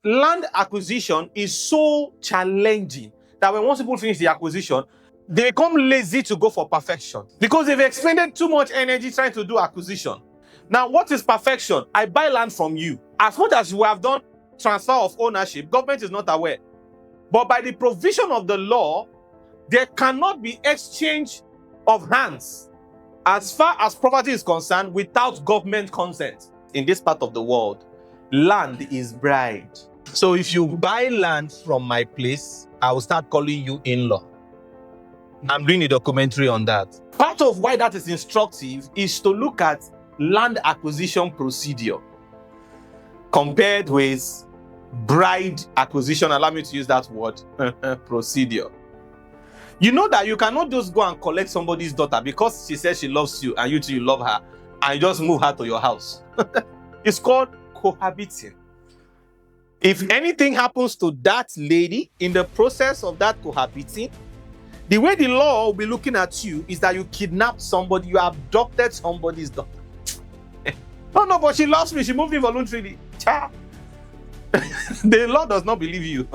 land acquisition is so challenging that when once people finish the acquisition, they become lazy to go for perfection because they've expended too much energy trying to do acquisition. Now, what is perfection? I buy land from you. As much as you have done transfer of ownership, government is not aware. But by the provision of the law, there cannot be exchange of hands as far as property is concerned without government consent. In this part of the world, land is bride. So if you buy land from my place, I will start calling you in-law. I'm doing a documentary on that. Part of why that is instructive is to look at land acquisition procedure compared with bride acquisition, allow me to use that word, procedure. You know that you cannot just go and collect somebody's daughter because she says she loves you and you too, you love her, and you just move her to your house. It's called cohabiting. If anything happens to that lady in the process of that cohabiting, the way the law will be looking at you is that you kidnapped somebody, you abducted somebody's daughter. No, but she loves me, she moved in voluntarily. The law does not believe you.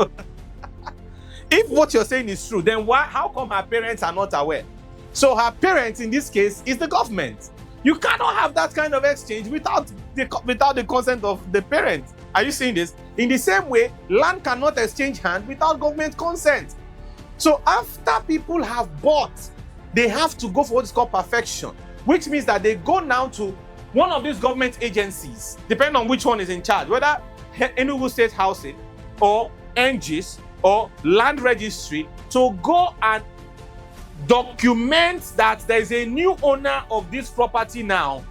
If what you're saying is true, then how come her parents are not aware? So her parents in this case is the government. You cannot have that kind of exchange without the consent of the parents. Are you seeing this? In the same way, land cannot exchange hands without government consent. So after people have bought, they have to go for what is called perfection, which means that they go now to one of these government agencies, depending on which one is in charge, whether Enugu State Housing or NGIS or Land Registry, to go and document that there is a new owner of this property now.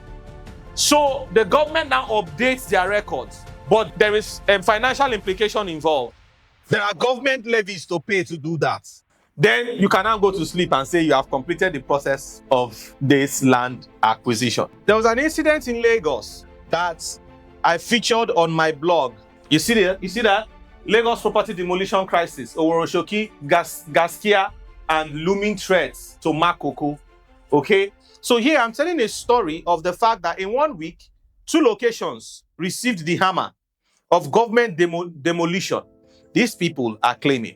So the government now updates their records, but there is a financial implication involved. There are government levies to pay to do that. Then you can now go to sleep and say you have completed the process of this land acquisition. There was an incident in Lagos that I featured on my blog. You see that? Lagos property demolition crisis, Oworoshoki, Gaskia, and looming threats to Makoko. Okay? So here I'm telling a story of the fact that in 1 week, 2 locations received the hammer of government demolition. These people are claiming.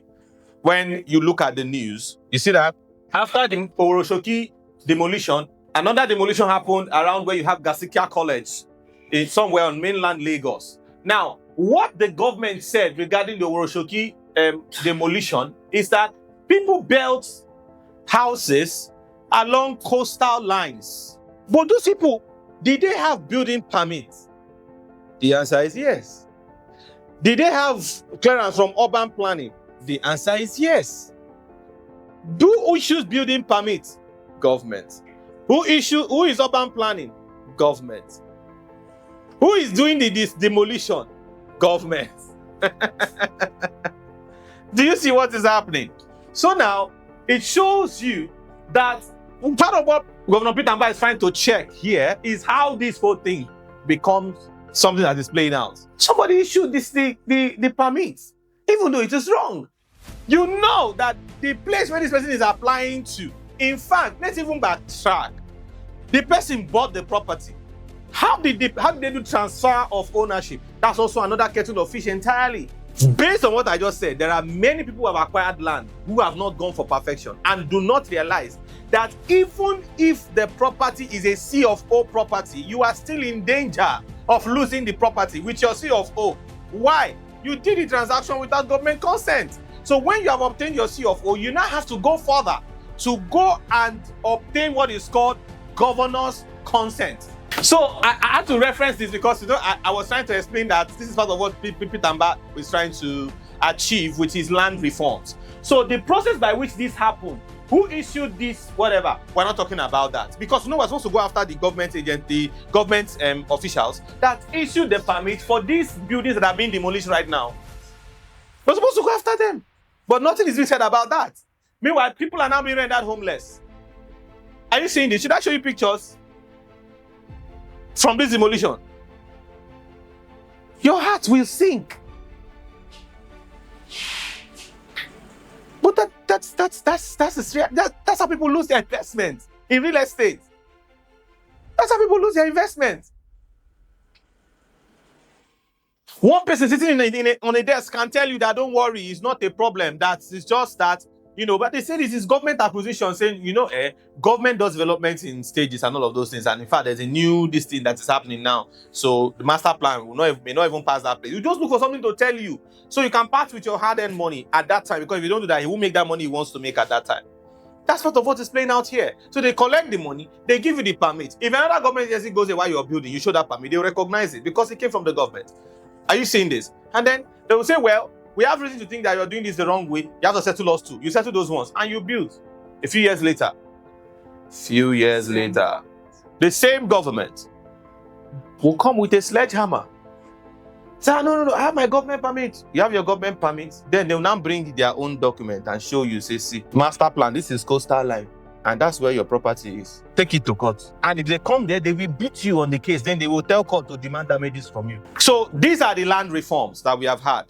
When you look at the news, you see that after the Oworoshoki demolition, another demolition happened around where you have Gasikia College, somewhere on mainland Lagos. Now, what the government said regarding the Oworoshoki demolition is that people built houses along coastal lines. But those people, did they have building permits? The answer is yes. Did they have clearance from urban planning? The answer is yes. Who issues building permits? Government. Who is urban planning? Government. Who is doing this demolition? Government. Do you see what is happening? So now, it shows you that part of what Governor Peter Mbah is trying to check here is how this whole thing becomes something that is playing out. Somebody issued the permits, even though it is wrong. You know that the place where this person is applying to, in fact, let's even backtrack. The person bought the property. How did they do transfer of ownership? That's also another kettle of fish entirely. Based on what I just said, there are many people who have acquired land who have not gone for perfection and do not realize that even if the property is a C of O property, you are still in danger of losing the property with your C of O. Why? You did the transaction without government consent. So when you have obtained your C of O, you now have to go further to go and obtain what is called governor's consent. So I had to reference this because, you know, I was trying to explain that this is part of what Peter Mbah is trying to achieve with his land reforms. So the process by which this happened, who issued this, whatever, we're not talking about that. Because, you know, we're supposed to go after the government agent, the government officials that issued the permit for these buildings that are being demolished right now. We're supposed to go after them. But nothing is being said about that. Meanwhile, people are now being rendered homeless. Are you seeing this? Should I show you pictures from this demolition? Your heart will sink. But that's how people lose their investment in real estate. That's how people lose their investment. One person sitting on a desk can tell you that don't worry, it's not a problem. That it's just that, but they say this is government acquisition, saying, government does development in stages and all of those things. And in fact, there's a new this thing that is happening now. So the master plan may not even pass that place. You just look for something to tell you. So you can part with your hard-earned money at that time, because if you don't do that, he won't make that money he wants to make at that time. That's part of what is playing out here. So they collect the money, they give you the permit. If another government agency goes there while you're building, you show that permit, they'll recognize it because it came from the government. Are you seeing this? And then they will say, well, we have reason to think that you're doing this the wrong way. You have to settle us too. You settle those ones and you build. A few years later, the same government will come with a sledgehammer. Say, no, I have my government permit. You have your government permit. Then they'll now bring their own document and show you, say, see, master plan, this is coastal line. And that's where your property is. Take it to court. And if they come there, they will beat you on the case. Then they will tell court to demand damages from you. So these are the land reforms that we have had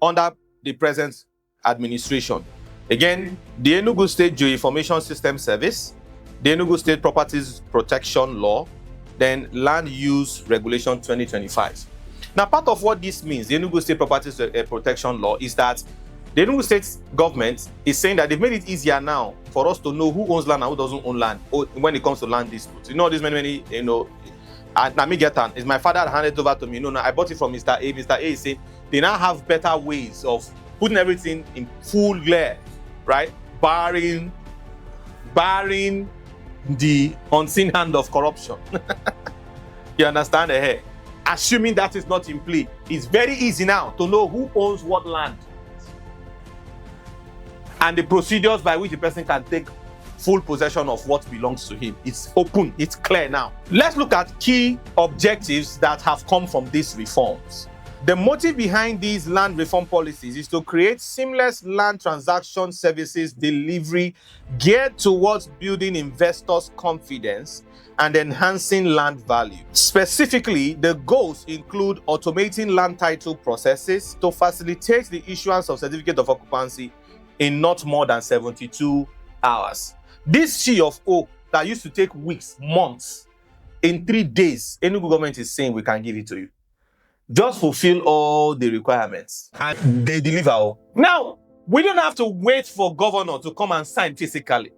under the present administration. Again, the Enugu State Geoinformation System Service, the Enugu State Properties Protection Law, then Land Use Regulation 2025. Now, part of what this means, the Enugu State Properties Protection Law, is that the Enugu State government is saying that they've made it easier now for us to know who owns land and who doesn't own land when it comes to land disputes. There's many, and me get on. It's my father that handed it over to me. No, I bought it from Mr. A. Mr. A is saying they now have better ways of putting everything in full glare, right? Barring the unseen hand of corruption. You understand? Assuming that is not in play, it's very easy now to know who owns what land and the procedures by which the person can take full possession of what belongs to him. It's open, it's clear now. Let's look at key objectives that have come from these reforms. The motive behind these land reform policies is to create seamless land transaction services delivery geared towards building investors' confidence and enhancing land value. Specifically, the goals include automating land title processes to facilitate the issuance of certificate of occupancy in not more than 72 hours. This C of O that used to take weeks, months, in 3 days, Enugu government is saying we can give it to you. Just fulfill all the requirements and they deliver. Now, we don't have to wait for governor to come and sign physically.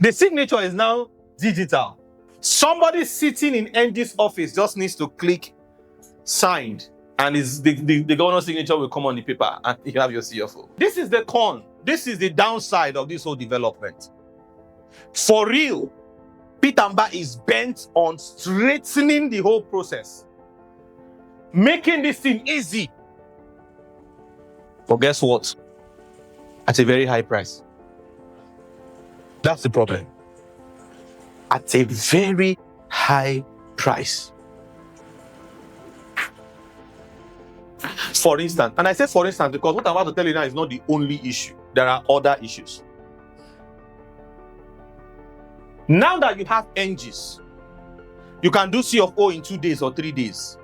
The signature is now digital. Somebody sitting in ND's office just needs to click signed, and the governor's signature will come on the paper and you have your CFO. This is the con. This is the downside of this whole development. For real, Peter Mba is bent on straightening the whole process, making this thing easy. But guess what? At a very high price. That's the problem. At a very high price. For instance, and I say for instance because what I'm about to tell you now is not the only issue. There are other issues. Now that you have NGs, you can do C of O in 2 days or 3 days.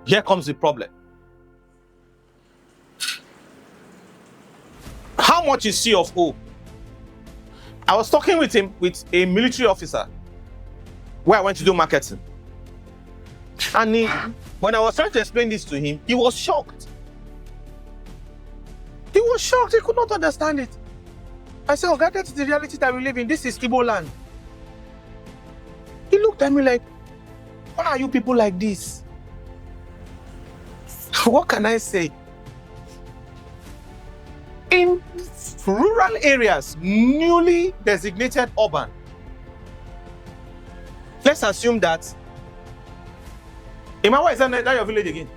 Here comes the problem. How much is C of O? I was talking with a military officer where I went to do marketing. And when I was trying to explain this to him, he was shocked. He was shocked. He could not understand it. I said, okay, that's the reality that we live in. This is Igbo land. He looked at me like, why are you people like this? What can I say? In rural areas, newly designated urban, let's assume that Imawa is that your village again?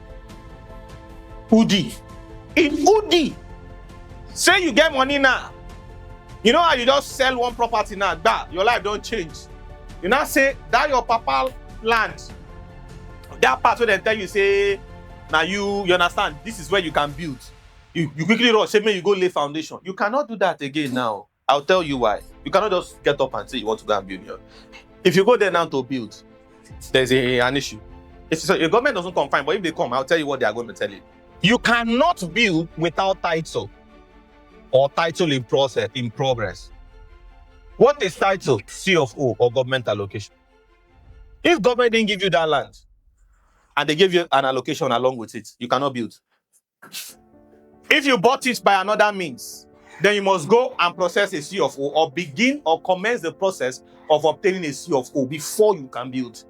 Udi. In Udi, say you get money now. You know how you just sell one property now, that your life don't change. You now say that your papa land, that part where they tell you say, now you understand, this is where you can build. You quickly rush, say, may you go lay foundation. You cannot do that again now. I'll tell you why. You cannot just get up and say you want to go and build here. If you go there now to build, there's an issue. If your government doesn't come, fine, but if they come, I'll tell you what they are going to tell you. You cannot build without title or title in process, in progress. What is title? C of O or government allocation. If government didn't give you that land and they give you an allocation along with it, you cannot build. If you bought it by another means, then you must go and process a C of O, or begin or commence the process of obtaining a C of O before you can build.